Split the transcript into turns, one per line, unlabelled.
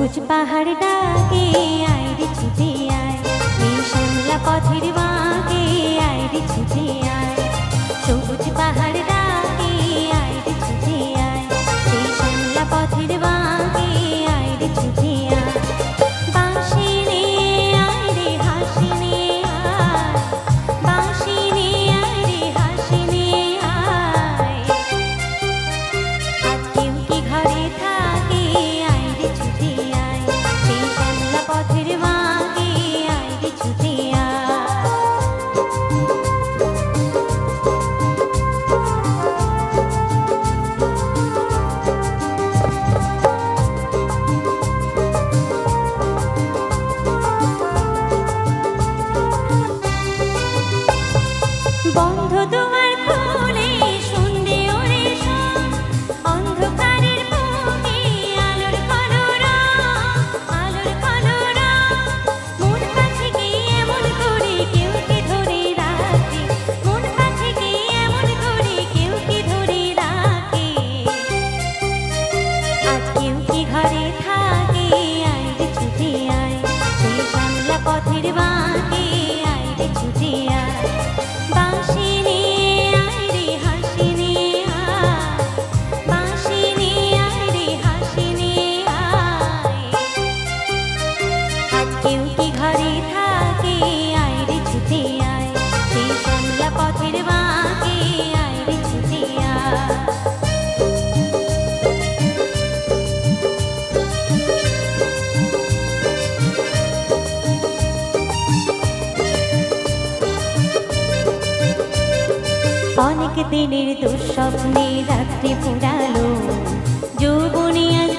সবুজ পাহাড় ডাকে আয় রে ছুটে আয়, এই শ্যামলা পথের বাঁকে আয় রে ছুটে আয়। সবুজ পাহাড় ডাকে আয় রে ছুটে আয়, এই শ্যামলা পথের বাঁকে আয় রে ছুটে আয়। বাঁশি নিয়ে আয় রে হাসি নিয়ে আয়, বাঁশি নিয়ে আয় রে হাসি নিয়ে আয়। আজ কেউ কি ঘরে থাকে আয় রে ছুটে আয়, সেই শ্যামলা পথের বাঁকে আয় রে ছুটে আয়। বন্ধ দুয়ার খুলে সন্ধে ওরে শোন, অন্ধকারের বুকে আলোর কলরব, আলোর কলরব। মন পাখিকে এমন করে কেউ কি ধরে রাখে, মন পাখিকে এমন করে কেউ কি ধরে রাখে। আজ কেউ কি ঘরে থাকে আয় রে ছুটে আয়, সেই শ্যামলা পথের বাঁকে আয় রে ছুটে আয়। বাঁশি নিয়ে আয় রে হাসি নিয়ে আয়, বাঁশি নিয়ে আয় রে হাসি নিয়ে আয়। আজ কেউ কি ঘরে থাকে আয় রে ছুটে আয়, সেই শ্যামলা পথের বাঁকে আয় রে ছুটে আয়। অনেক দিনের দুঃস্বপ্নে রাত্রি ফুরালো, যৌবনে আজ